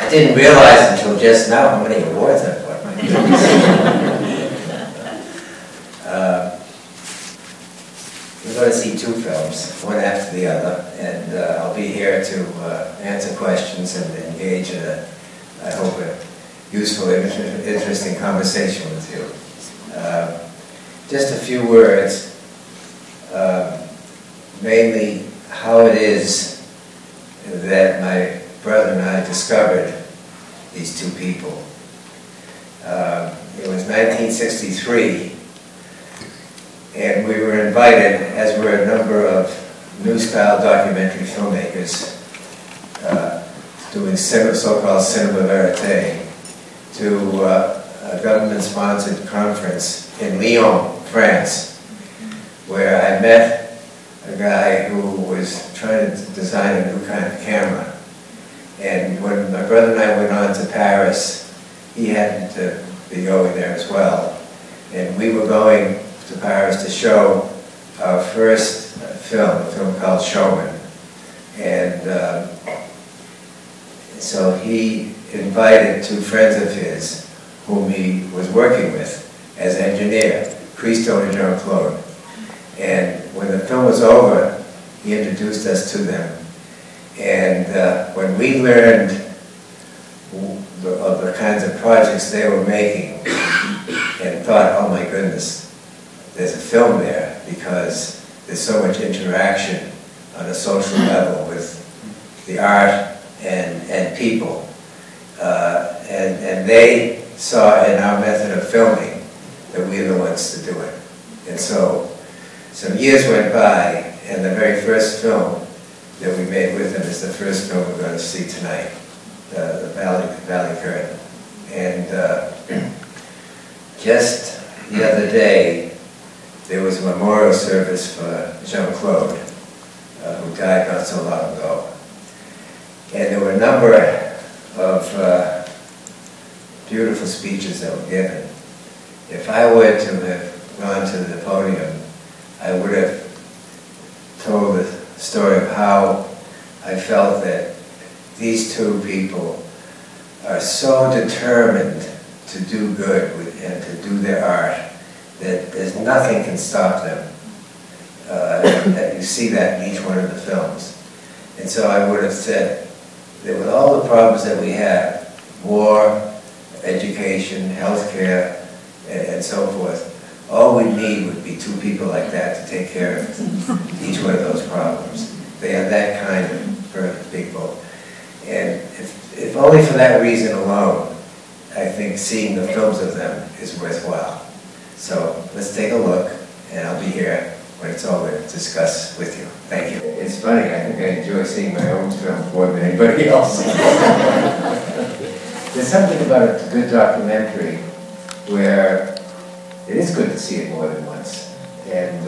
I didn't realize until just now how many awards I've won. My we're going to see two films, one after the other, and I'll be here to answer questions and engage in a, I hope, a useful, interesting conversation with you. Just a few words, mainly how it is that my brother and I discovered these two people. It was 1963, and we were invited, as were a number of new-style documentary filmmakers, doing so-called cinema verite, to a government-sponsored conference in Lyon, France, where I met a guy who was trying to design a new kind of camera. And when my brother and I went on to Paris, he happened to be going there as well. And we were going to Paris to show our first film, a film called Showman. And so he invited two friends of his, whom he was working with as engineer, Christo and Jean-Claude. And when the film was over, he introduced us to them. And when we learned of the kinds of projects they were making, and thought, oh my goodness, there's a film there, because there's so much interaction on a social level with the art and people. And they saw in our method of filming that we were the ones to do it. And so some years went by, and the very first film that we made with them is the first film we're going to see tonight, the Valley Curtain. And just the other day, there was a memorial service for Jean-Claude, who died not so long ago. And there were a number of beautiful speeches that were given. If I were to have gone to the podium, I would have told the story of how I felt that these two people are so determined to do good and to do their art that there's nothing can stop them. That you see that in each one of the films. And so I would have said that with all the problems that we have, war, education, healthcare, and so forth, all we need would be two people like that to take care of each one of those problems. They are that kind of people. And if only for that reason alone, I think seeing the films of them is worthwhile. So let's take a look, and I'll be here when it's over to discuss with you. Thank you. It's funny, I think I enjoy seeing my own film more than anybody else. There's something about a good documentary where it is good to see it more than once. And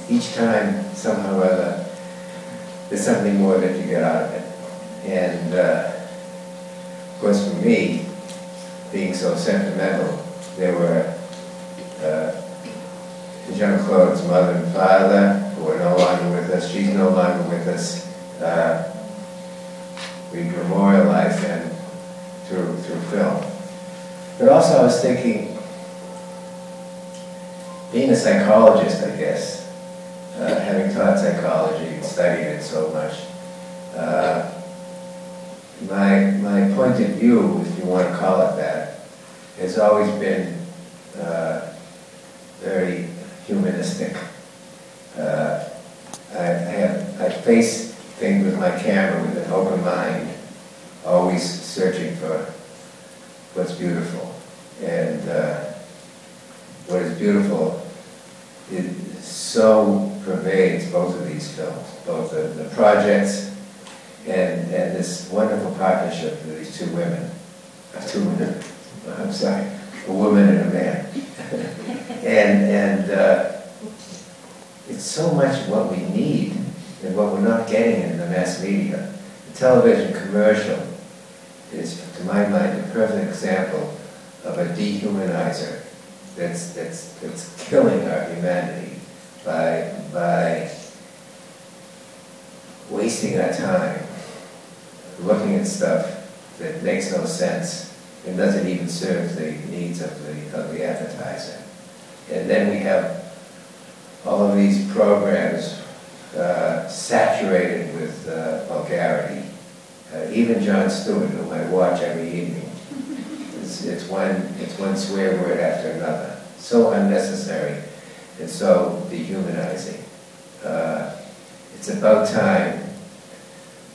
each time, somehow or other, there's something more that you get out of it. And of course for me, being so sentimental, there were Jean-Claude's mother and father, who are no longer with us. She's no longer with us. We memorialize them through film. But also I was thinking, being a psychologist, I guess, having taught psychology and studied it so much, my point of view, if you want to call it that, has always been very humanistic. I face things with my camera with an open mind, always searching for what's beautiful. And what is beautiful, it so pervades both of these films, both the projects and this wonderful partnership of these two women. I'm sorry, a woman and a man. and it's so much what we need and what we're not getting in the mass media. The television commercial is, to my mind, a perfect example of a dehumanizer that's killing our humanity by wasting our time looking at stuff that makes no sense and doesn't even serve the needs of the advertiser. And then we have all of these programs saturated with vulgarity. Even Jon Stewart, whom I watch every evening, it's one swear word after another. So unnecessary and so dehumanizing. It's about time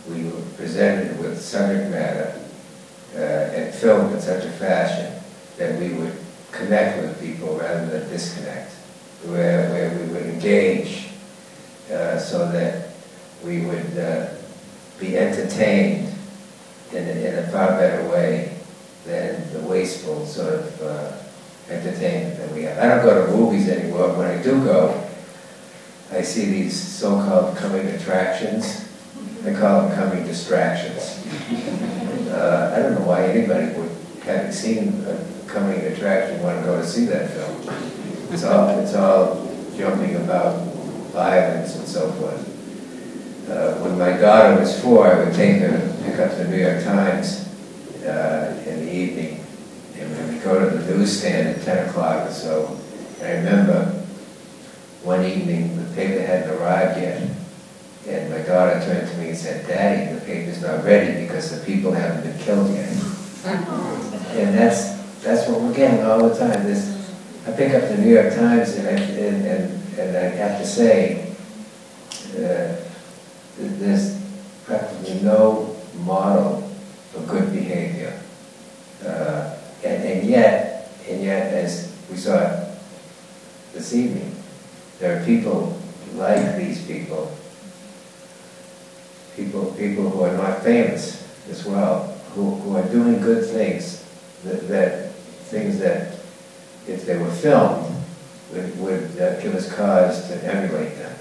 we were presented with subject matter and filmed in such a fashion that we would connect with people rather than disconnect, where we would engage so that we would be entertained in a far better way than the wasteful sort of entertainment that we have. I don't go to movies anymore. When I do go, I see these so-called coming attractions. I call them coming distractions. I don't know why anybody would, having seen a coming attraction, want to go to see that film. It's all jumping about violence and so forth. When my daughter was 4, I would take her to pick up the New York Times in the evening, and we would go to the newsstand at 10 o'clock or so. And I remember one evening the paper hadn't arrived yet, and my daughter turned to me and said, "Daddy, the paper's not ready because the people haven't been killed yet." And that's what we're getting all the time. I pick up the New York Times, and I have to say, there's practically no model for good behavior, and yet, as we saw this evening, there are people like these people who are not famous as well, who are doing good things, things that, if they were filmed, would give us cause to emulate them.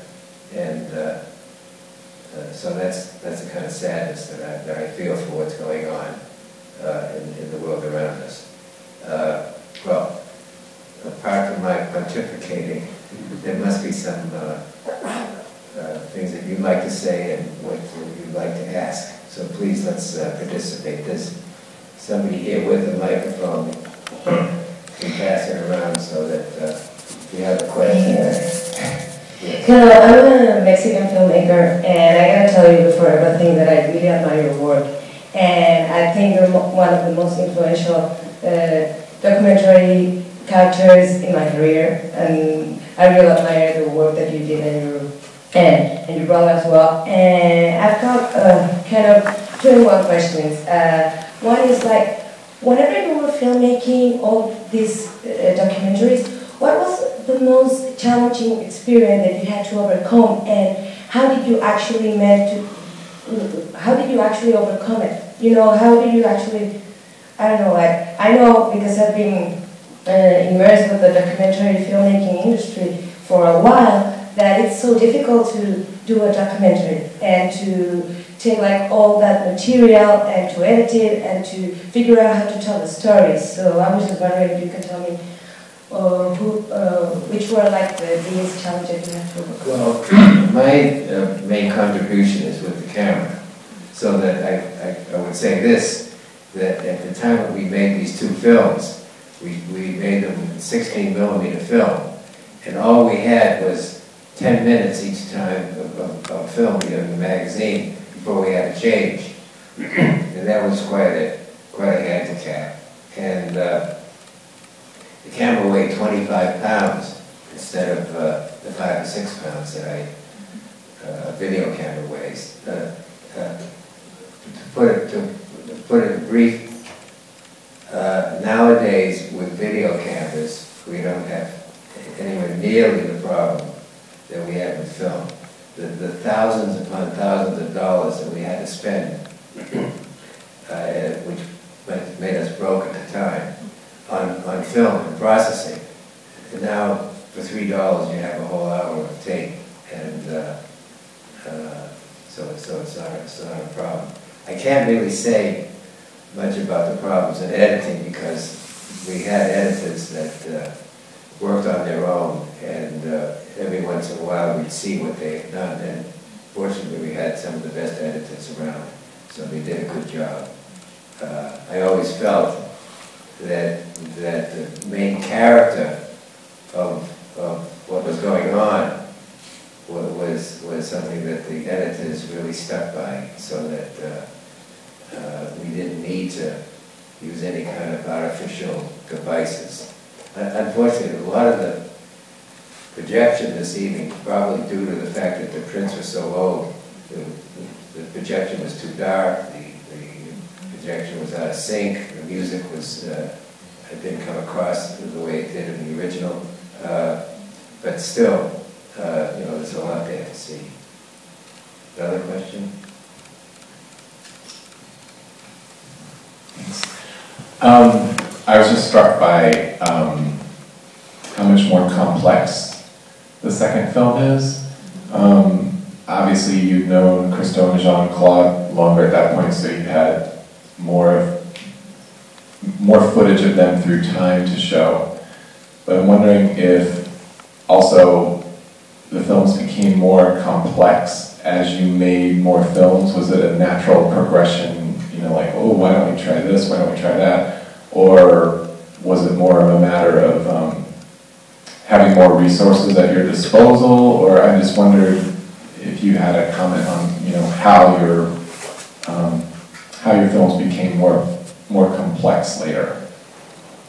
And so that's the kind of sadness that I feel for what's going on in the world around us. Well, apart from my pontificating, there must be some things that you'd like to say and what you'd like to ask. So please, let's participate. There's somebody here with a microphone. You can pass it around so that if you have a question. Yes. Hello, I'm a Mexican filmmaker, and I gotta tell you before everything that I really admire your work. And I think you're one of the most influential documentary characters in my career, and I really admire the work that you did and your brother as well. And I've got kind of 21 questions. One is like, whenever you were filmmaking all these documentaries, what was the most challenging experience that you had to overcome, and how did you actually overcome it? You know, how did you actually, I don't know, like, I know because I've been immersed with the documentary filmmaking industry for a while, that it's so difficult to do a documentary and to take like all that material and to edit it and to figure out how to tell the stories. So I was just wondering if you could tell me which were like the biggest challenges you had to overcome. Well, my main contribution is with the camera. So that I would say this, that at the time that we made these two films, we made them in 16mm film, and all we had was 10 minutes each time of film in the magazine before we had to change. And that was quite a handicap. And the camera weighed 25 pounds instead of the 5 or 6 pounds that a video camera weighs. To put it in brief, nowadays with video cameras, we don't have anywhere nearly the problem that we had with film. The thousands upon thousands of dollars that we had to spend, which made us broke at the time, on film and processing. And now, for $3, you have a whole hour of tape, and so it's not a problem. I can't really say much about the problems in editing because we had editors that worked on their own, and every once in a while we'd see what they had done, and fortunately we had some of the best editors around, so they did a good job. I always felt that the main character of what was going on was something that the editors really stuck by, so that we didn't need to use any kind of artificial devices. Unfortunately, a lot of the projection this evening, probably due to the fact that the prints were so old, the projection was too dark, the projection was out of sync, the music was didn't come across the way it did in the original, but still, there's a lot there to see. Another question? I was just struck by how much more complex the second film is. Obviously, you've known Christo and Jean-Claude longer at that point, so you've had more footage of them through time to show. But I'm wondering if also the films became more complex as you made more films. Was it a natural progression, like, oh, why don't we try this, why don't we try that? Or was it more of a matter of having more resources at your disposal? Or I just wondered if you had a comment on, how your films became more complex later.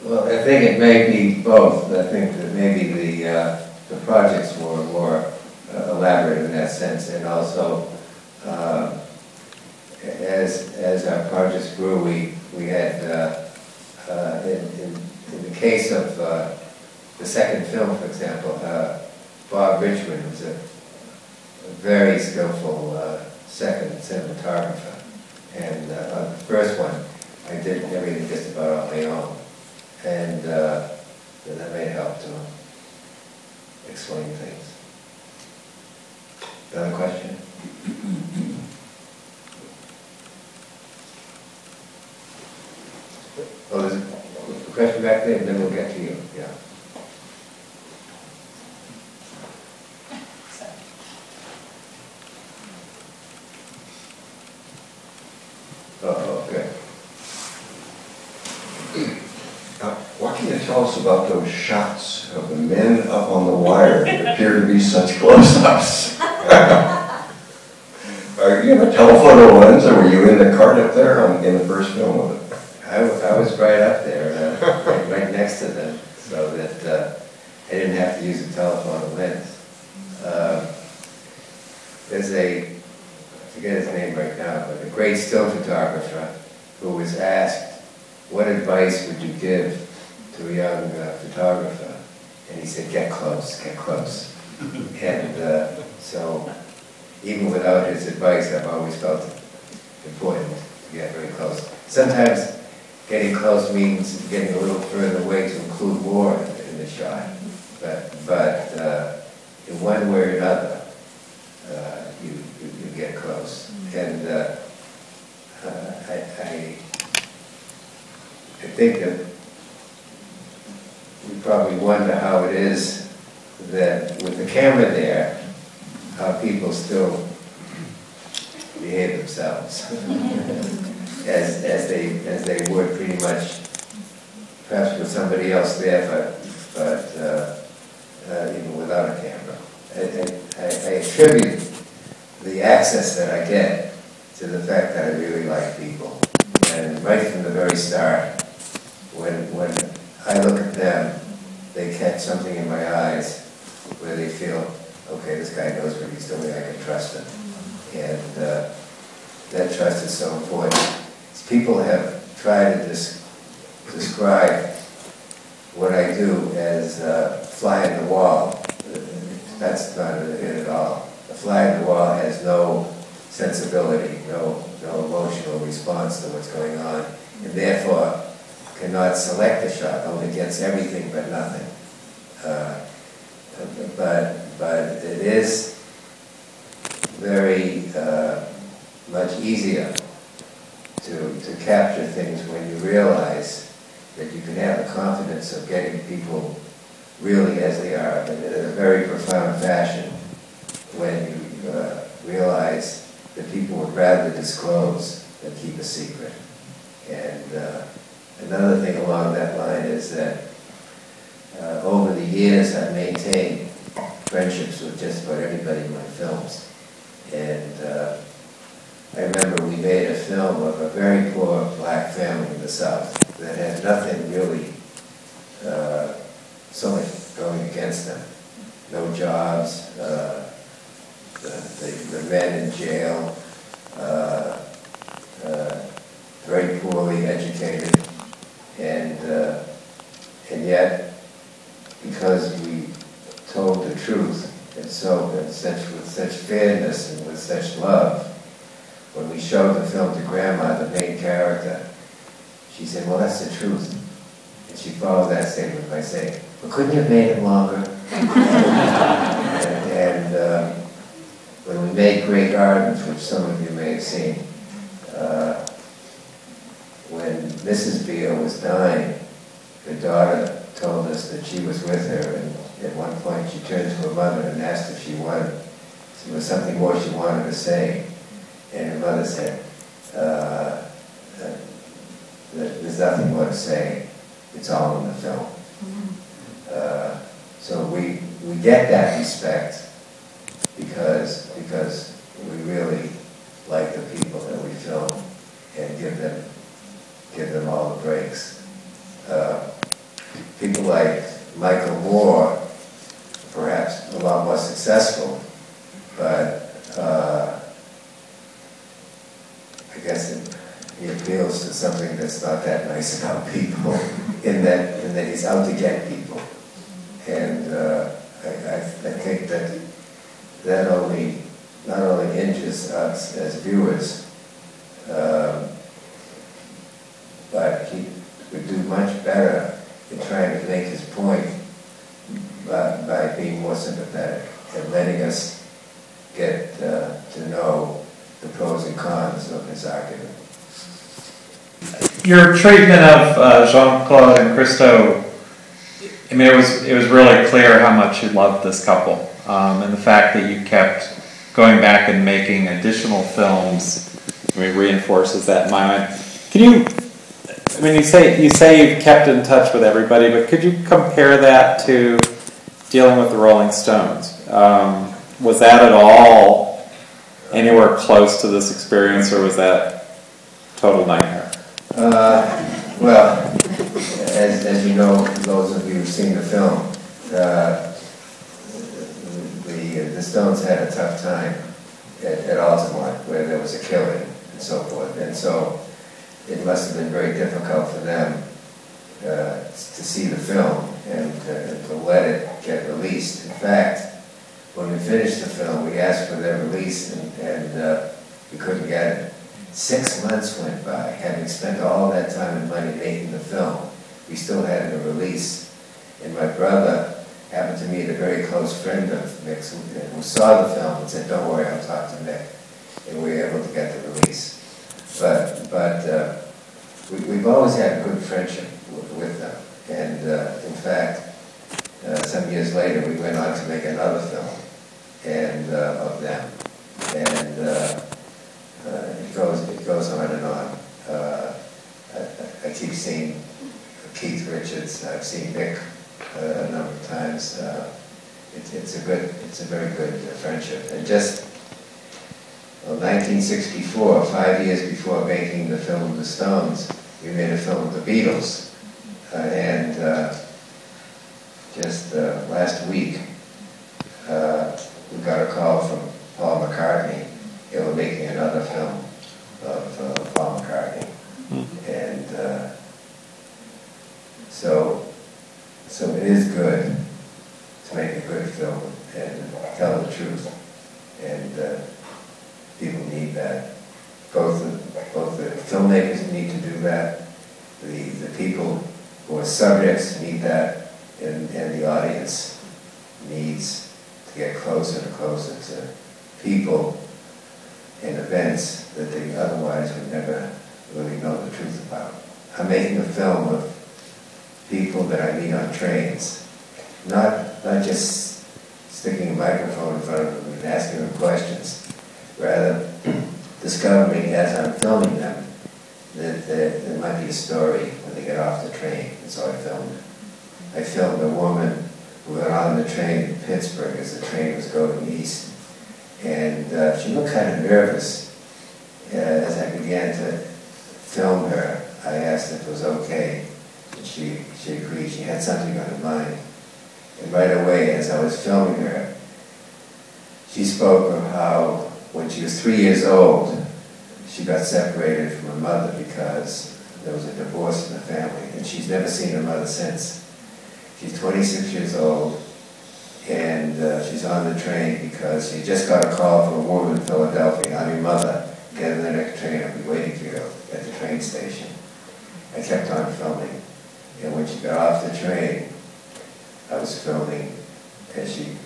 Well, I think it may be both. I think that maybe the projects were more elaborate in that sense, and also as our projects grew, we had in the case of the second film, for example, Bob Richmond was a very skillful second cinematographer, and on the first one, I did everything just about on my own, and that may help to explain things. Another question? Oh, there's a question back there, and then we'll get to you. Yeah. Oh, okay. What can you tell us about those shots of the men up on the wire that appear to be such close-ups? Are you in a telephoto lens, or were you in the cart up there in the first film of it? I was right up there, right next to them, so that I didn't have to use a telephoto lens. There's I forget his name right now, but a great still photographer who was asked, what advice would you give to a young photographer? And he said, get close, get close. And so, even without his advice, I've always felt it important to get very close. Sometimes getting close means getting a little further away to include more in the shot. But in one way or another, you get close. And I think that we probably wonder how it is that with the camera there, how people still behave themselves as they would pretty much, perhaps with somebody else there, but even without a camera. I attribute the access that I get to the fact that I really like people. And right from the very start, when I look at them, they catch something in my eyes where they feel, okay, this guy knows what he's doing, I can trust him. And that trust is so important. People have tried to describe what I do as fly in the wall. That's not it at all. A fly in the wall has no sensibility, no emotional response to what's going on, and therefore cannot select a shot, only gets everything but nothing. But it is very much easier to capture things when you realize that you can have the confidence of getting people really as they are, in a very profound fashion, when you realize that people would rather disclose than keep a secret. And another thing along that line is that over the years I've maintained friendships with just about everybody in my films. And I remember we made a film of a very poor black family in the South that had nothing really so much going against them. No jobs, the men in jail, very poorly educated, and yet, because we told the truth with such fairness and with such love, when we showed the film to Grandma, the main character, she said, "Well, that's the truth." And she followed that statement by saying, "Well, couldn't you have made it longer?" and when we made Grey Gardens, which some of you may have seen, when Mrs. Beale was dying, her daughter told us that she was with her, and at one point she turned to her mother and asked if there was something more she wanted to say. And her mother said, "There's nothing more to say. It's all in the film." So we get that respect because we really like the people that we film and give them all the breaks. People like Michael Moore, perhaps a lot more successful, but I guess he appeals to something that's not that nice about people, in that he's out to get people. And I think that not only injures us as viewers, but he would do much better in trying to make his point by being more sympathetic and letting us get to know the pros and cons of his argument. Your treatment of Jean-Claude and Christo, I mean, it was really clear how much you loved this couple, and the fact that you kept going back and making additional films, I mean, reinforces that in my mind. Can you? I mean, you say you've kept in touch with everybody, but could you compare that to dealing with the Rolling Stones? Was that at all anywhere close to this experience, or was that total nightmare? Well, as you know, those of you who've seen the film, the Stones had a tough time at Altamont, where there was a killing and so forth, and so it must have been very difficult for them to see the film and to let it get released. In fact, when we finished the film, we asked for their release, and we couldn't get it. 6 months went by, having spent all that time and money making the film. We still hadn't a release. And my brother happened to meet a very close friend of Mick's who saw the film and said, "Don't worry, I'll talk to Mick." And we were able to get the release. But we've always had a good friendship with them. And in fact, some years later, we went on to make another film of them. And it goes on and on. I keep seeing Keith Richards. I've seen Mick a number of times. It's a very good friendship. And just 1964, 5 years before making the film The Stones, we made a film of the Beatles. And just last week, we got a call from Paul McCartney. They were making another film of Paul McCartney. And so it is good to make a good film and tell the truth. And people need that. Both the filmmakers need to do that. The people who are subjects need that, and the audience needs to get closer and closer to people and events that they otherwise would never really know the truth about. I'm making a film of people that I meet on trains, not just sticking a microphone in front of them and asking them questions, rather discovering as I'm filming them that there might be a story when they get off the train, and so I filmed. I filmed a woman who got on the train in Pittsburgh as the train was going east, and she looked kind of nervous. As I began to film her, I asked if it was okay, and she agreed. She had something on her mind. And right away, as I was filming her, she spoke of how when she was 3 years old, she got separated from her mother because there was a divorce in the family, and she's never seen her mother since. She's 26 years old, and she's on the train because she just got a call from a woman in Philadelphia, "I'm your mother, get on the next train, I'll be waiting for you at the train station." I kept on filming, and when she got off the train, I was filming as she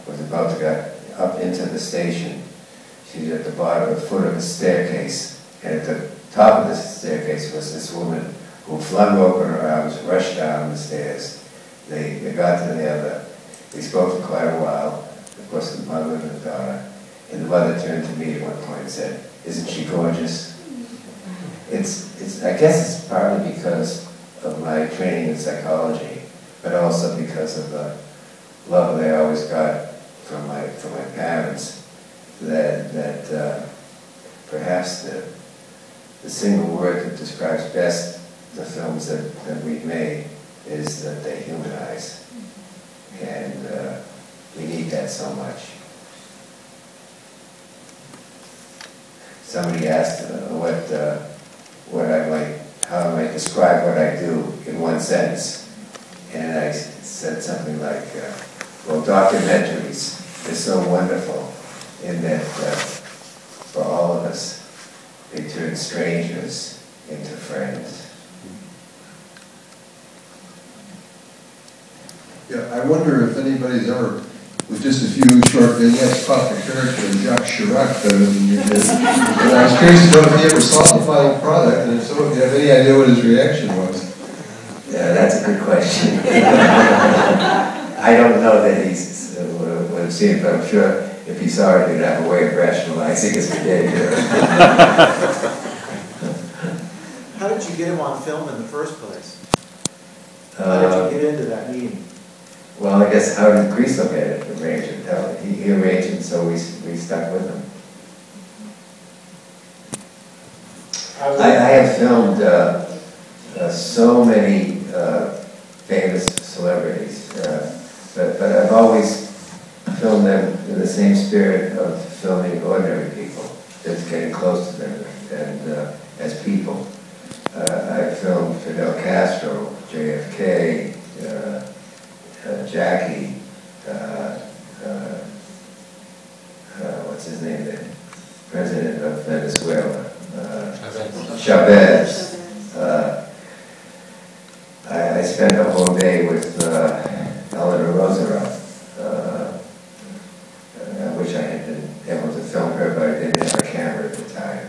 was about to get up into the station. She was at the bottom, the foot of the staircase, and at the top of the staircase was this woman who flung open her arms, rushed down the stairs. They got together. We spoke for quite a while, of course, the mother and the daughter. And the mother turned to me at one point and said, "Isn't she gorgeous?" I guess it's partly because of my training in psychology, but also because of the love that I always got from my parents. That perhaps the single word that describes best the films that we've made is that they humanize, and we need that so much. Somebody asked how I might describe what I do in one sentence, and I said something like, well, documentaries are so wonderful in that for all of us, they turn strangers into friends. Yeah, I wonder if anybody's ever, with just a few short vignettes, caught the character of Jacques Chirac better than you did. And I was curious to know if he ever saw the final product, and if so, if you have any idea what his reaction was. Yeah, that's a good question. I don't know that he's would have seen it, but I'm sure if he saw it, he'd have a way of rationalizing his behavior. How did you get him on film in the first place? How did you get into that meeting? Well, I guess how did Christo get it arranged and tell it? He arranged it, so we stuck with him. I have filmed so many famous celebrities, but I've always filmed them in the same spirit of filming ordinary people, just getting close to them and as people. I filmed Fidel Castro, JFK, Jackie, what's his name there? President of Venezuela, Chavez. I spent a whole day with Eleanor Roosevelt. I wish I had been able to film her, but I didn't have a camera at the time.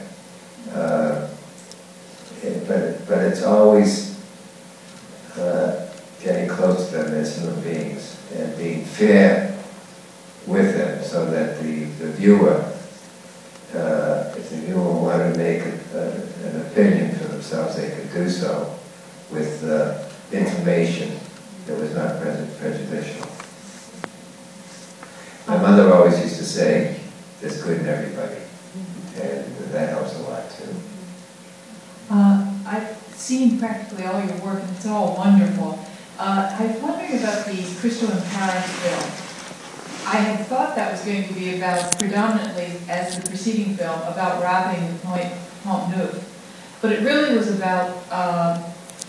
But it's always getting close to them as human beings and being fair with them, so that the viewer, if the viewer wanted to make an opinion for themselves, they could do so with information that was not prejudicial. My mother always used to say, "There's good in everybody," and that helps a lot too. I've seen practically all your work, and it's all wonderful. I was wondering about the Christo In Paris film. I had thought that was going to be about, predominantly, as the preceding film, about robbing the Pont Neuf. But it really was about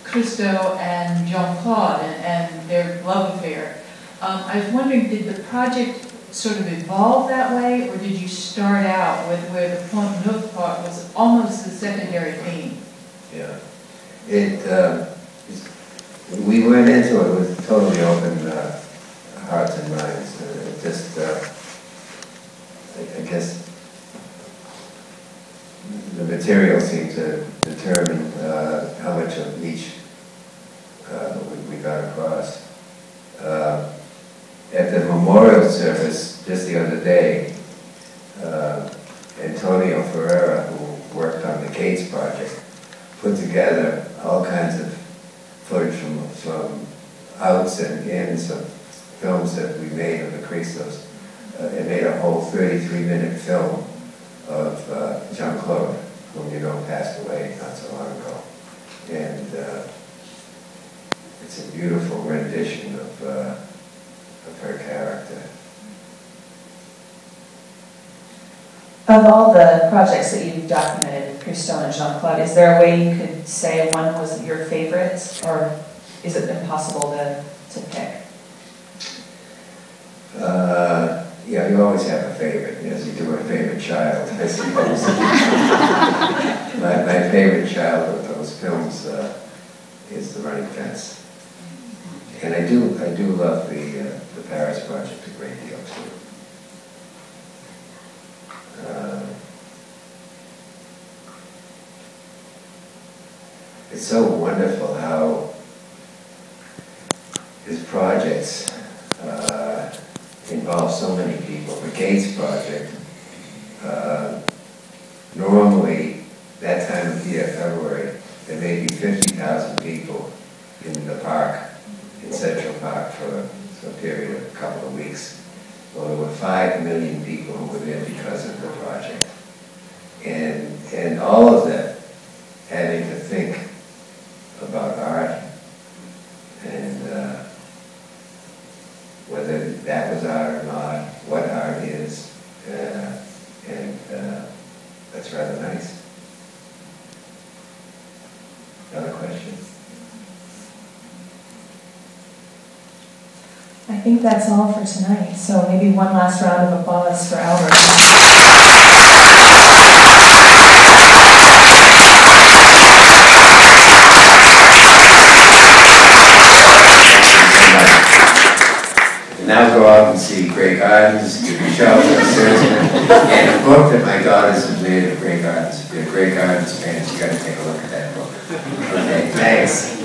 Christo and Jean-Claude and their love affair. I was wondering, did the project sort of evolve that way, or did you start out with where the Pont Neuf part was almost the secondary theme? Yeah. We went into it with totally open hearts and minds. I guess the material seemed to determine how much of each we got across. At the memorial service just the other day, Antonio Ferreira, who worked on the Gates project, put together all kinds of footage from outs and ins of films that we made of the Christos. It made a whole 33-minute film of Jean-Claude, whom you know passed away not so long ago. And it's a beautiful rendition of her character. Of all the projects that you've documented, Christo and Jean-Claude, is there a way you could say one was your favorite, or is it impossible to pick? Yeah, you always have a favorite, as you do a favorite child, I suppose. my favorite child of those films is The Running Fence. And I do love the Paris project a great deal too. It's so wonderful how his projects involve so many people. The Gates project, normally that time of year, February, there may be 50,000 people in the park, in Central Park, for a period of a couple of weeks. Well, there were 5 million people who were there because of the project. And all of them having to think about art and whether that was art or not, what art is, and that's rather nice. Another question? I think that's all for tonight, so maybe one last round of applause for Albert. Now go out and see Great Gardens, Michelle, and a book that my daughters have made of Great Gardens. If you're a Great Gardens fans, you got to take a look at that book. Okay, thanks.